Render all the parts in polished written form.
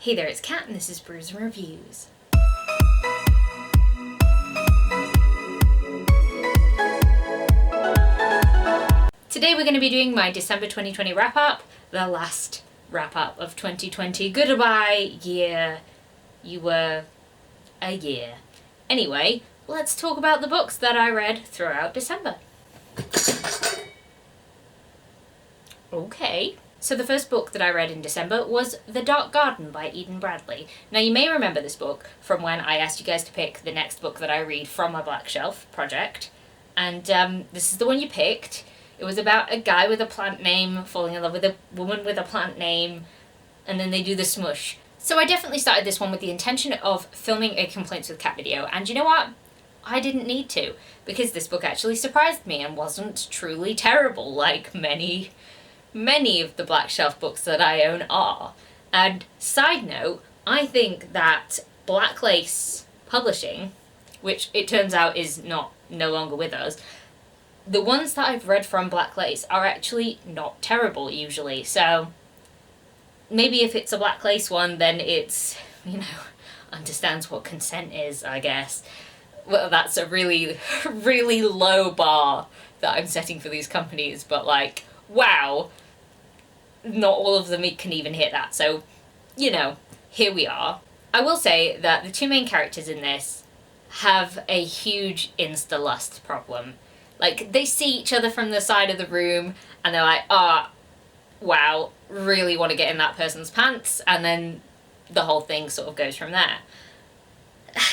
Hey there, it's Kat and this is Brews and Reviews. Today we're going to be doing my December 2020 wrap-up, the last wrap-up of 2020. Goodbye, year. You were a year. Anyway, let's talk about the books that I read throughout December. Okay. So the first book that I read in December was The Dark Garden by Eden Bradley. Now you may remember this book from when I asked you guys to pick the next book that I read from my Black Shelf project. And this is the one you picked. It was about a guy with a plant name falling in love with a woman with a plant name, and then they do the smush. So I definitely started this one with the intention of filming a Complaints with Cat video, and you know what? I didn't need to, because this book actually surprised me and wasn't truly terrible like many of the Black Shelf books that I own are. And side note, I think that Black Lace Publishing, which it turns out is no longer with us, the ones that I've read from Black Lace are actually not terrible usually. So maybe if it's a Black Lace one, then it's, understands what consent is, I guess. Well, that's a really, really low bar that I'm setting for these companies, but wow, not all of them can even hit that. So, here we are. I will say that the two main characters in this have a huge insta-lust problem. They see each other from the side of the room and they're like, wow, really want to get in that person's pants, and then the whole thing sort of goes from there.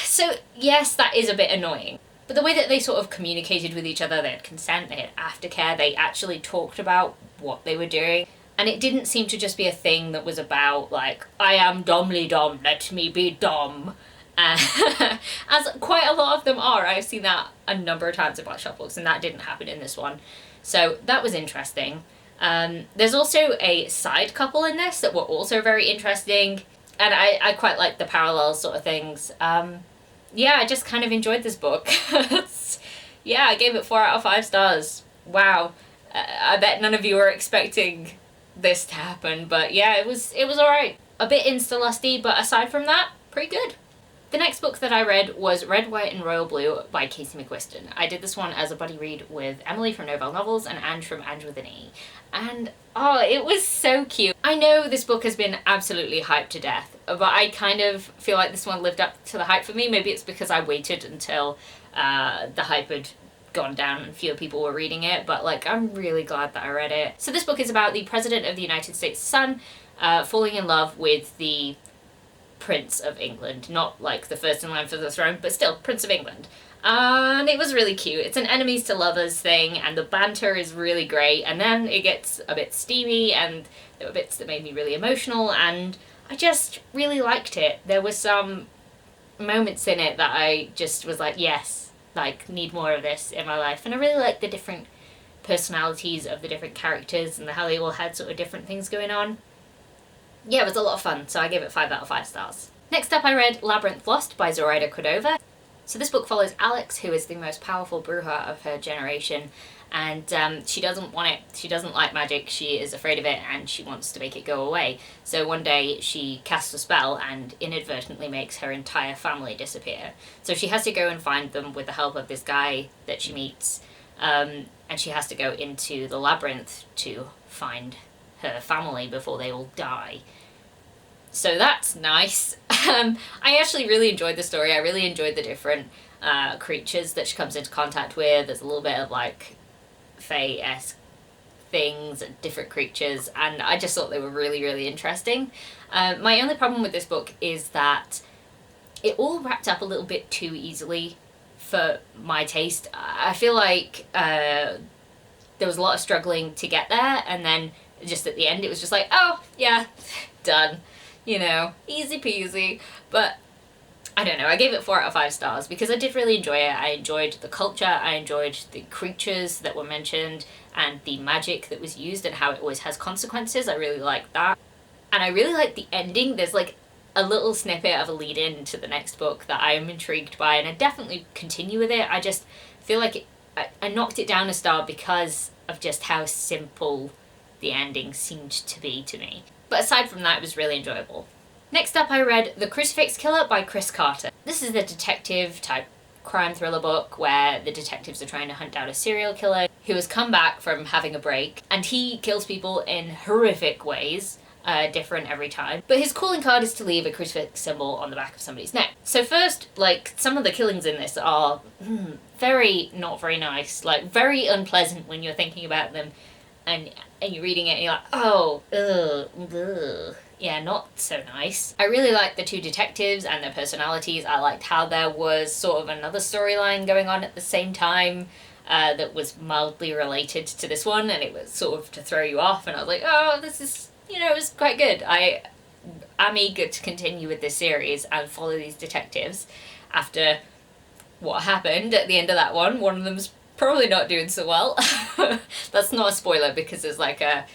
So, yes, that is a bit annoying. But the way that they sort of communicated with each other, they had consent, they had aftercare, they actually talked about what they were doing. And it didn't seem to just be a thing that was about, I am domly dom, let me be dom. As quite a lot of them are. I've seen that a number of times in Black Shelf books, and that didn't happen in this one. So that was interesting. There's also a side couple in this that were also very interesting. And I quite like the parallel sort of things. I just kind of enjoyed this book. I gave it 4 out of 5 stars. Wow. I bet none of you were expecting this to happen, but yeah, it was alright. A bit insta-lusty, but aside from that, pretty good. The next book that I read was Red, White and Royal Blue by Casey McQuiston. I did this one as a buddy read with Emily from Novelle Novels and Ange from Ange with an E. And it was so cute. I know this book has been absolutely hyped to death, but I kind of feel like this one lived up to the hype for me. Maybe it's because I waited until the hype had gone down and fewer people were reading it, but I'm really glad that I read it. So this book is about the President of the United States' son falling in love with the Prince of England. Not the first in line for the throne, but still Prince of England. And it was really cute. It's an enemies to lovers thing, and the banter is really great, and then it gets a bit steamy, and there were bits that made me really emotional, and I just really liked it. There were some moments in it that I just was yes, need more of this in my life. And I really liked the different personalities of the different characters and how they all had sort of different things going on. Yeah, it was a lot of fun, so I gave it 5 out of 5 stars. Next up I read Labyrinth Lost by Zoraida Cordova. So this book follows Alex, who is the most powerful bruja of her generation, and she doesn't want it. She doesn't like magic, she is afraid of it, and she wants to make it go away. So one day she casts a spell and inadvertently makes her entire family disappear. So she has to go and find them with the help of this guy that she meets, and she has to go into the labyrinth to find her family before they all die. So that's nice. I actually really enjoyed the story. I really enjoyed the different creatures that she comes into contact with. There's a little bit of fae-esque things and different creatures, and I just thought they were really, really interesting. My only problem with this book is that it all wrapped up a little bit too easily for my taste. I feel like there was a lot of struggling to get there, and then just at the end it was just oh yeah, done, easy peasy. But I don't know, I gave it 4 out of 5 stars because I did really enjoy it. I enjoyed the culture, I enjoyed the creatures that were mentioned, and the magic that was used and how it always has consequences. I really liked that. And I really liked the ending. There's a little snippet of a lead-in to the next book that I'm intrigued by, and I definitely continue with it. I just feel like I knocked it down a star because of just how simple the ending seemed to be to me. But aside from that, it was really enjoyable. Next up I read The Crucifix Killer by Chris Carter. This is the detective type crime thriller book where the detectives are trying to hunt down a serial killer who has come back from having a break, and he kills people in horrific ways, different every time. But his calling card is to leave a crucifix symbol on the back of somebody's neck. So first, like, some of the killings in this are not very nice, like very unpleasant when you're thinking about them, and you're reading it and you're like, oh, ugh. Yeah, not so nice. I really liked the two detectives and their personalities. I liked how there was sort of another storyline going on at the same time that was mildly related to this one, and it was sort of to throw you off, and I was like, oh, this is, it was quite good. I'm eager to continue with this series and follow these detectives after what happened at the end of that one. One of them's probably not doing so well. That's not a spoiler because there's like a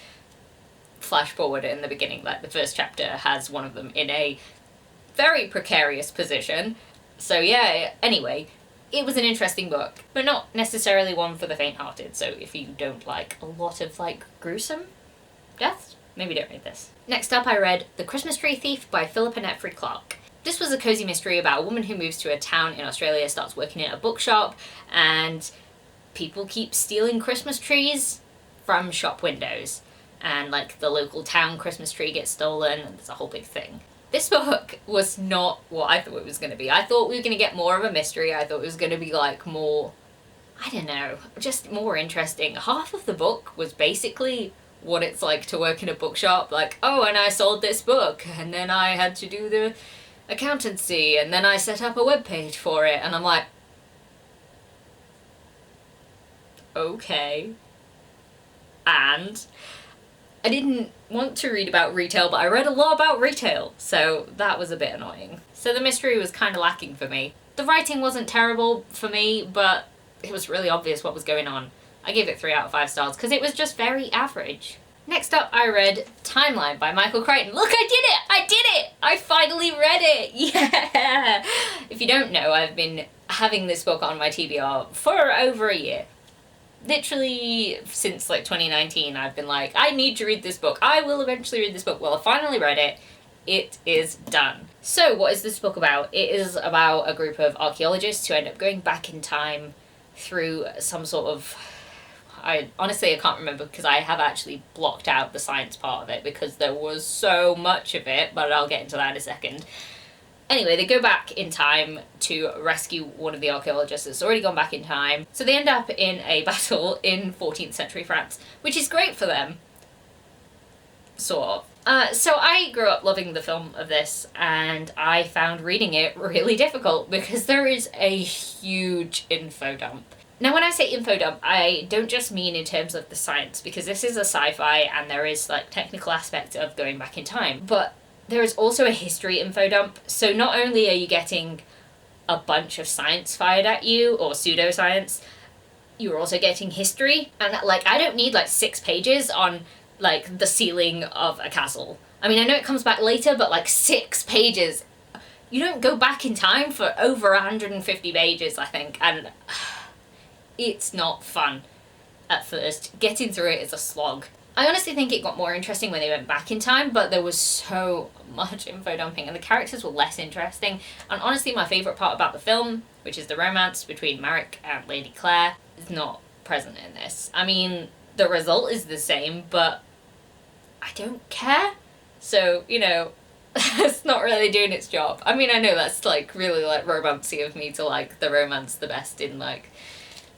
flash forward in the beginning, like the first chapter has one of them in a very precarious position. So yeah, anyway, it was an interesting book, but not necessarily one for the faint-hearted, so if you don't like a lot of like gruesome deaths, maybe don't read this. Next up I read The Christmas Tree Thief by Philippa Netfrey Clark. This was a cozy mystery about a woman who moves to a town in Australia, starts working at a bookshop, and people keep stealing Christmas trees from shop windows. And like the local town Christmas tree gets stolen, and there's a whole big thing. This book was not what I thought it was going to be. I thought we were going to get more of a mystery. I thought it was going to be like more, I don't know, just more interesting. Half of the book was basically what it's like to work in a bookshop. Like, oh, and I sold this book, and then I had to do the accountancy, and then I set up a webpage for it, and I'm like, okay. And I didn't want to read about retail, but I read a lot about retail, so that was a bit annoying. So the mystery was kind of lacking for me. The writing wasn't terrible for me, but it was really obvious what was going on. I gave it 3 out of 5 stars because it was just very average. Next up, I read Timeline by Michael Crichton. Look, I did it! I did it! I finally read it! Yeah! If you don't know, I've been having this book on my TBR for over a year. Literally since like 2019 I've been like, I need to read this book. I will eventually read this book. Well, I finally read it. It is done. So what is this book about? It is about a group of archaeologists who end up going back in time through some sort of, I can't remember because I have actually blocked out the science part of it because there was so much of it, but I'll get into that in a second. Anyway, they go back in time to rescue one of the archaeologists that's already gone back in time. So they end up in a battle in 14th century France, which is great for them. Sort of. So I grew up loving the film of this, and I found reading it really difficult because there is a huge info dump. Now when I say info dump, I don't just mean in terms of the science, because this is a sci-fi and there is like technical aspect of going back in time, but there is also a history info dump. So not only are you getting a bunch of science fired at you, or pseudoscience, you're also getting history. And like, I don't need like 6 pages on like the ceiling of a castle. I mean, I know it comes back later, but like 6 pages. You don't go back in time for over 150 pages, I think. And it's not fun at first. Getting through it is a slog. I honestly think it got more interesting when they went back in time, but there was so much info dumping and the characters were less interesting. And honestly, my favourite part about the film, which is the romance between Marek and Lady Claire, is not present in this. I mean, the result is the same, but I don't care. So, it's not really doing its job. I mean, I know that's like really like romancy of me to like the romance the best in like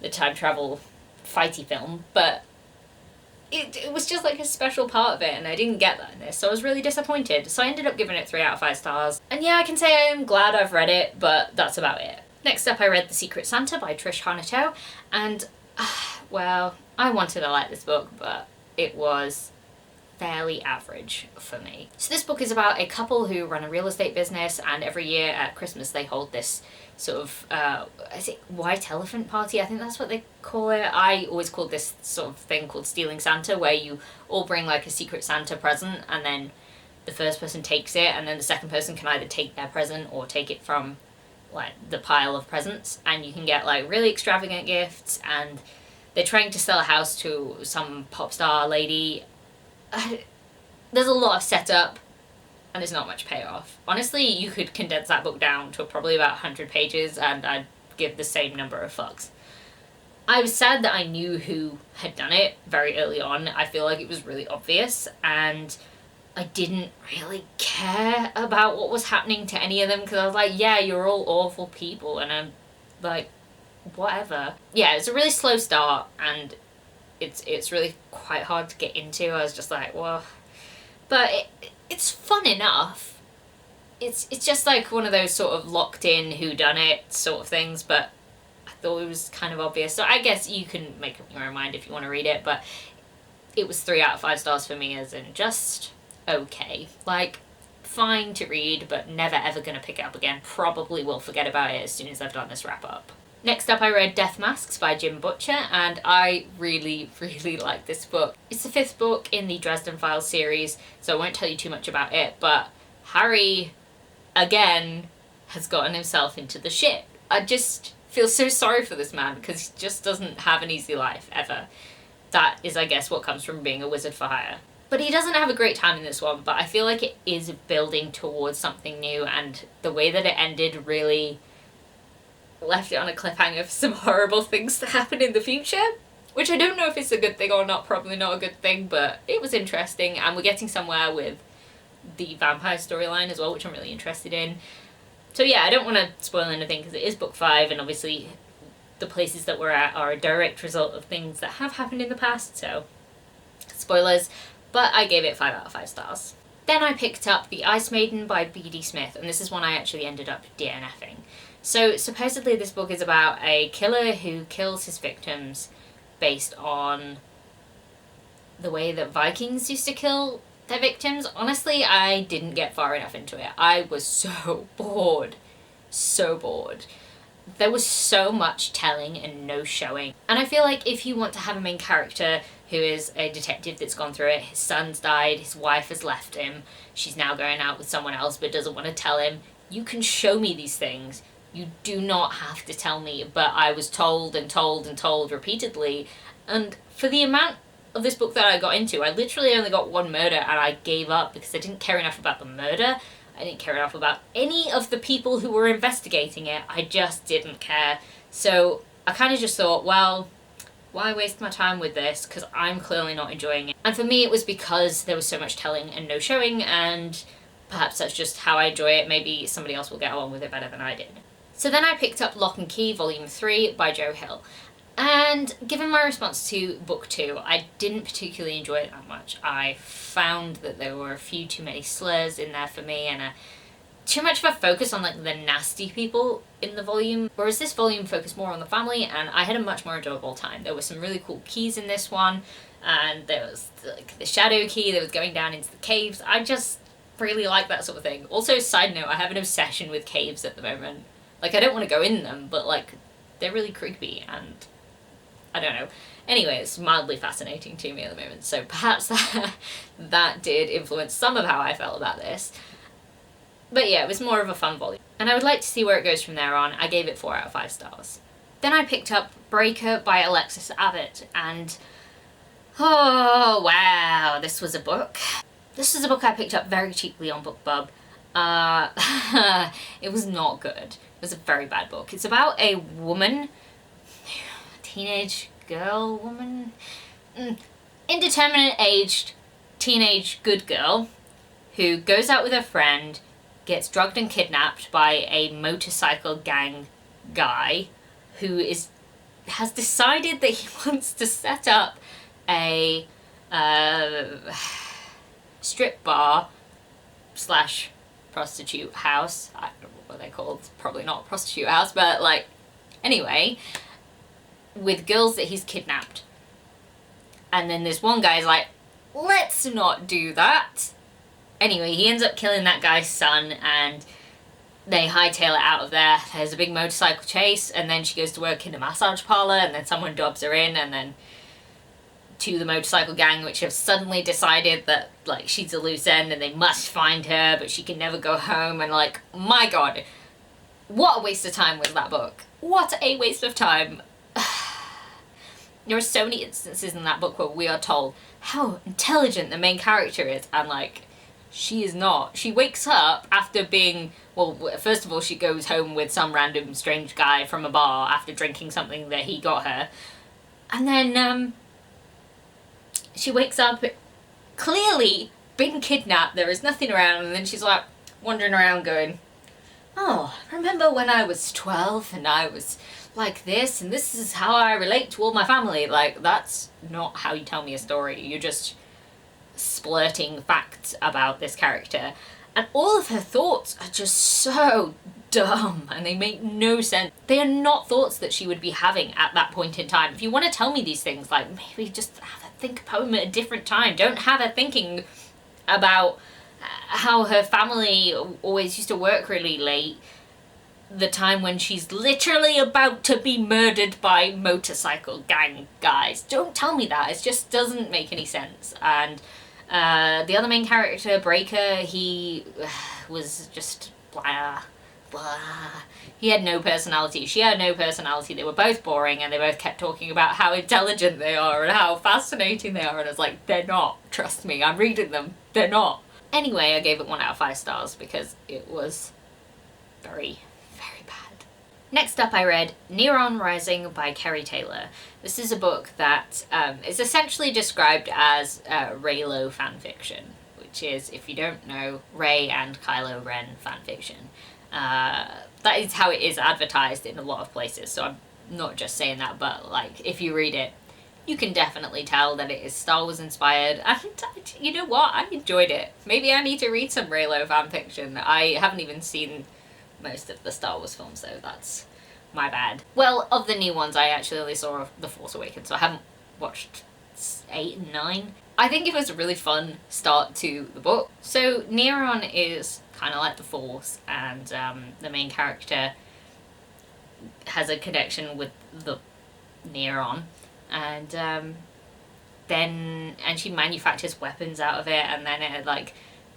the time travel fighty film, but it was just like a special part of it, and I didn't get that in this, so I was really disappointed. So I ended up giving it 3 out of 5 stars. And yeah, I can say I'm glad I've read it, but that's about it. Next up, I read The Secret Santa by Trish Harnato, and well, I wanted to like this book, but it was fairly average for me. So this book is about a couple who run a real estate business, and every year at Christmas they hold this sort of, is it white elephant party? I think that's what they call it. I always called this sort of thing called Stealing Santa, where you all bring like a secret Santa present, and then the first person takes it, and then the second person can either take their present or take it from like the pile of presents, and you can get like really extravagant gifts. And they're trying to sell a house to some pop star lady. There's a lot of setup. and there's not much payoff. Honestly, you could condense that book down to probably about 100 pages and I'd give the same number of fucks. I was sad that I knew who had done it very early on. I feel like it was really obvious, and I didn't really care about what was happening to any of them, because I was like, yeah, you're all awful people, and I'm like, whatever. Yeah, it's a really slow start, and it's really quite hard to get into. I was just like, well, but it's fun enough. It's just like one of those sort of locked in whodunit sort of things, but I thought it was kind of obvious. So I guess you can make up your own mind if you want to read it, but it was 3 out of 5 stars for me, as in just okay. Like, fine to read, but never ever gonna pick it up again. Probably will forget about it as soon as I've done this wrap up. Next up, I read Death Masks by Jim Butcher, and I really, really like this book. It's the 5th book in the Dresden Files series, so I won't tell you too much about it, but Harry, again, has gotten himself into the shit. I just feel so sorry for this man, because he just doesn't have an easy life, ever. That is, I guess, what comes from being a wizard for hire. But he doesn't have a great time in this one, but I feel like it is building towards something new, and the way that it ended really left it on a cliffhanger for some horrible things to happen in the future, which I don't know if it's a good thing or not. Probably not a good thing, but it was interesting, and we're getting somewhere with the vampire storyline as well, which I'm really interested in. So yeah, I don't want to spoil anything because it is book 5, and obviously the places that we're at are a direct result of things that have happened in the past, so spoilers, but I gave it 5 out of 5 stars. Then I picked up The Ice Maiden by B.D. Smith, and this is one I actually ended up DNFing. So supposedly this book is about a killer who kills his victims based on the way that Vikings used to kill their victims. Honestly, I didn't get far enough into it. I was so bored. So bored. There was so much telling and no showing. And I feel like if you want to have a main character who is a detective that's gone through it, his son's died, his wife has left him, she's now going out with someone else but doesn't want to tell him, you can show me these things. You do not have to tell me, but I was told and told and told repeatedly, and for the amount of this book that I got into, I literally only got one murder and I gave up because I didn't care enough about the murder. I didn't care enough about any of the people who were investigating it. I just didn't care. So I kind of just thought, well, why waste my time with this? Because I'm clearly not enjoying it. And for me, it was because there was so much telling and no showing, and perhaps that's just how I enjoy it. Maybe somebody else will get along with it better than I did. So then I picked up Lock and Key Volume 3 by Joe Hill. And given my response to book 2, I didn't particularly enjoy it that much. I found that there were a few too many slurs in there for me, and too much of a focus on like the nasty people in the volume, whereas this volume focused more on the family, and I had a much more enjoyable time. There were some really cool keys in this one, and there was like the shadow key that was going down into the caves. I just really like that sort of thing. Also, side note, I have an obsession with caves at the moment. Like, I don't want to go in them, but like, they're really creepy, and I don't know. Anyway, it's mildly fascinating to me at the moment, so perhaps that did influence some of how I felt about this. But yeah, it was more of a fun volume, and I would like to see where it goes from there on. I gave it 4 out of 5 stars. Then I picked up Breaker by Alexis Abbott, and oh wow, this was a book. This is a book I picked up very cheaply on BookBub. It was not good. It was a very bad book. It's about a woman, teenage girl, woman, indeterminate aged teenage good girl who goes out with her friend, gets drugged and kidnapped by a motorcycle gang guy who has decided that he wants to set up a strip bar slash prostitute house. I don't know what they're called. It's probably not a prostitute house, but like, anyway, with girls that he's kidnapped. And then this one guy's like, let's not do that. Anyway, he ends up killing that guy's son, and they hightail it out of there. There's a big motorcycle chase, and then she goes to work in a massage parlor, and then someone dobs her in, and then to the motorcycle gang, which have suddenly decided that like she's a loose end and they must find her, but she can never go home. And like, my god, what a waste of time was that book. What a waste of time. There are so many instances in that book where we are told how intelligent the main character is, and like, She is not. She wakes up after being, well, first of all, she goes home with some random strange guy from a bar after drinking something that he got her. And then, she wakes up, clearly been kidnapped, there is nothing around, and then she's like wandering around going, oh, remember when I was 12 and I was like this, and this is how I relate to all my family. Like, that's not how you tell me a story. You're just splurting facts about this character. And all of her thoughts are just so dumb, and they make no sense. They are not thoughts that she would be having at that point in time. If you want to tell me these things, like, maybe just have her think a poem at a different time. Don't have her thinking about how her family always used to work really late, the time when she's literally about to be murdered by motorcycle gang guys. Don't tell me that. It just doesn't make any sense. And the other main character, Breaker, he was just blah, blah. He had no personality. She had no personality. They were both boring, and they both kept talking about how intelligent they are and how fascinating they are, and I was like, they're not. Trust me, I'm reading them. They're not. Anyway, I gave it 1 out of 5 stars because it was very, very bad. Next up, I read Neuron Rising by Kerry Taylor. This is a book that is essentially described as Reylo fanfiction, which is, if you don't know, Rey and Kylo Ren fanfiction. That is how it is advertised in a lot of places, so I'm not just saying that, but like, if you read it, you can definitely tell that it is Star Wars inspired, and you know what, I enjoyed it. Maybe I need to read some Reylo fanfiction. I haven't even seen most of the Star Wars films though, that's my bad. Well, of the new ones, I actually only saw The Force Awakens, so I haven't watched 8 and 9. I think it was a really fun start to the book. So Neuron is kind of like the Force, and the main character has a connection with the Neuron, and she manufactures weapons out of it, and then it, like,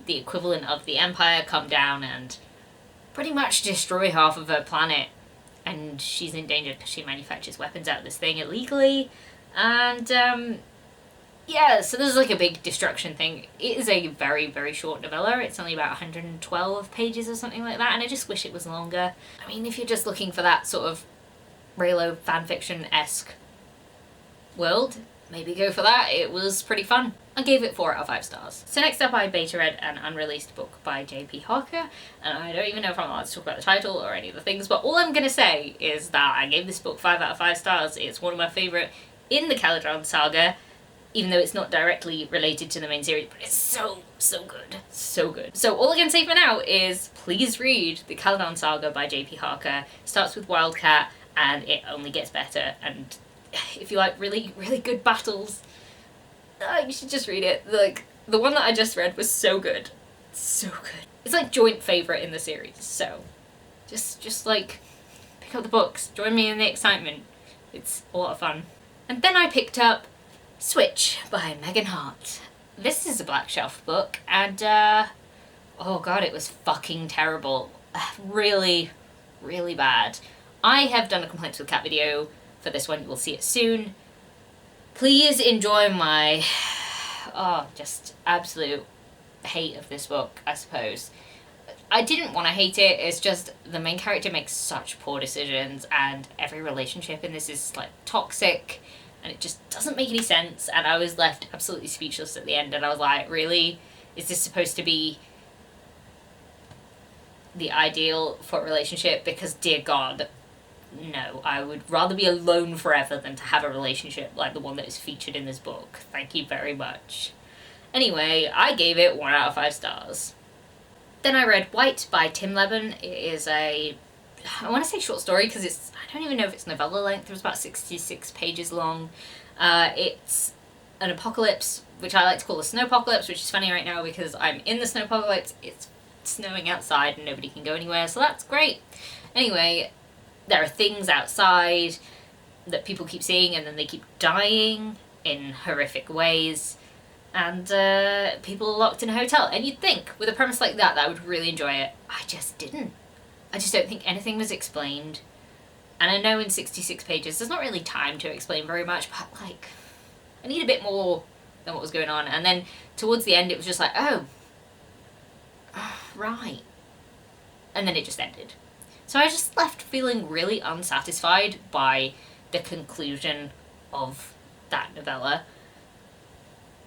the equivalent of the Empire come down and pretty much destroy half of her planet, and she's in danger because she manufactures weapons out of this thing illegally, and yeah, so there's like a big destruction thing. It is a very, very short novella. It's only about 112 pages or something like that, and I just wish it was longer. I mean, if you're just looking for that sort of Reylo fanfiction-esque world, maybe go for that. It was pretty fun. I gave it 4 out of 5 stars. So next up, I beta read an unreleased book by J.P. Harker, and I don't even know if I'm allowed to talk about the title or any of the things, but all I'm gonna say is that I gave this book 5 out of 5 stars. It's one of my favourite in the Calendar Saga, even though it's not directly related to the main series, but it's so, so good. So good. So all I can say for now is please read the Calendar Saga by J.P. Harker. It starts with Wildcat, and it only gets better, and if you like really, really good battles, you should just read it. Like, the one that I just read was so good. So good. It's like joint favourite in the series, so just like, pick up the books, join me in the excitement. It's a lot of fun. And then I picked up Switch by Megan Hart. This is a Black Shelf book, and oh god, it was fucking terrible. Really, really bad. I have done a complaints with cat video for this one, you will see it soon. Please enjoy my just absolute hate of this book, I suppose. I didn't want to hate it, it's just the main character makes such poor decisions, and every relationship in this is like toxic, and it just doesn't make any sense, and I was left absolutely speechless at the end, and I was like, really? Is this supposed to be the ideal for a relationship? Because dear god, no, I would rather be alone forever than to have a relationship like the one that is featured in this book. Thank you very much. Anyway, I gave it 1 out of 5 stars. Then I read White by Tim Leben. It is I want to say short story because I don't even know if it's novella length. It was about 66 pages long. It's an apocalypse, which I like to call a snowpocalypse, which is funny right now because I'm in the snowpocalypse. It's snowing outside and nobody can go anywhere, so that's great. Anyway, there are things outside that people keep seeing, and then they keep dying in horrific ways, and people are locked in a hotel. And you'd think, with a premise like that, I would really enjoy it. I just didn't. I just don't think anything was explained. And I know in 66 pages, there's not really time to explain very much, but like, I need a bit more than what was going on. And then towards the end, it was just like, oh, right. And then it just ended. So I was just left feeling really unsatisfied by the conclusion of that novella.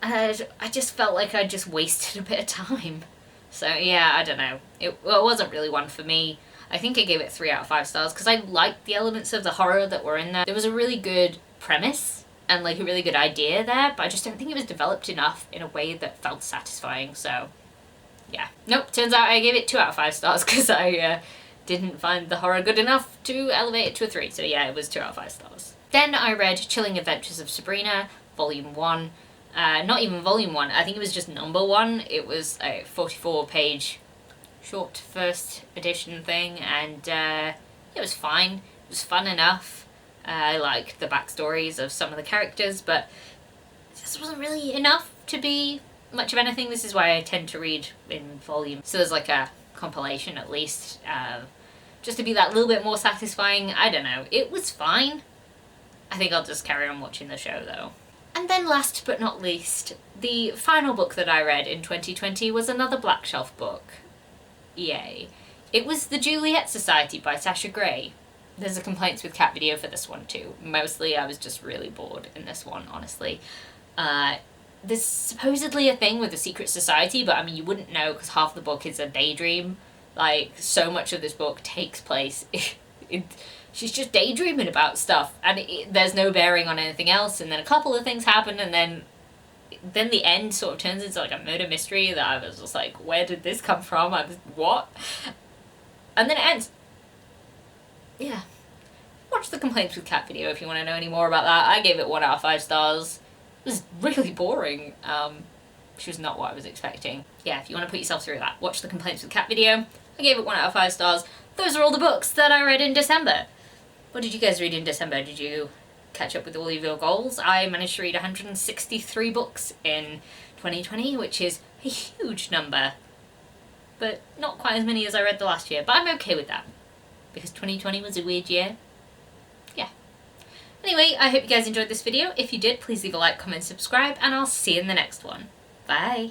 And I just felt like I just wasted a bit of time. So yeah, I don't know. It wasn't really one for me. I think I gave it 3 out of 5 stars because I liked the elements of the horror that were in there. There was a really good premise and like a really good idea there, but I just don't think it was developed enough in a way that felt satisfying. So yeah. Nope, turns out I gave it 2 out of 5 stars because I didn't find the horror good enough to elevate it to a 3. So yeah, it was 2 out of 5 stars. Then I read Chilling Adventures of Sabrina, Volume 1. Not even Volume 1, I think it was just number 1. It was a 44-page short first edition thing, and it was fine. It was fun enough. I liked the backstories of some of the characters, but this wasn't really enough to be much of anything. This is why I tend to read in volume. So there's like a compilation at least, just to be that little bit more satisfying. I don't know. It was fine. I think I'll just carry on watching the show though. And then last but not least, the final book that I read in 2020 was another Black Shelf book. Yay. It was The Juliette Society by Sasha Grey. There's a complaints with cat video for this one too. Mostly I was just really bored in this one, honestly. There's supposedly a thing with the secret society, but I mean you wouldn't know because half the book is a daydream. Like, so much of this book takes place she's just daydreaming about stuff, and there's no bearing on anything else, and then a couple of things happen, and then the end sort of turns into like a murder mystery that I was just like, where did this come from? What? And then it ends. Yeah. Watch the complaints with cat video if you want to know any more about that. I gave it 1 out of 5 stars. It was really boring. Which was not what I was expecting. Yeah, if you want to put yourself through that, watch the complaints with cat video. I gave it 1 out of 5 stars. Those are all the books that I read in December. What did you guys read in December? Did you catch up with all of your goals? I managed to read 163 books in 2020, which is a huge number. But not quite as many as I read the last year. But I'm okay with that. Because 2020 was a weird year. Yeah. Anyway, I hope you guys enjoyed this video. If you did, please leave a like, comment, subscribe, and I'll see you in the next one. Bye!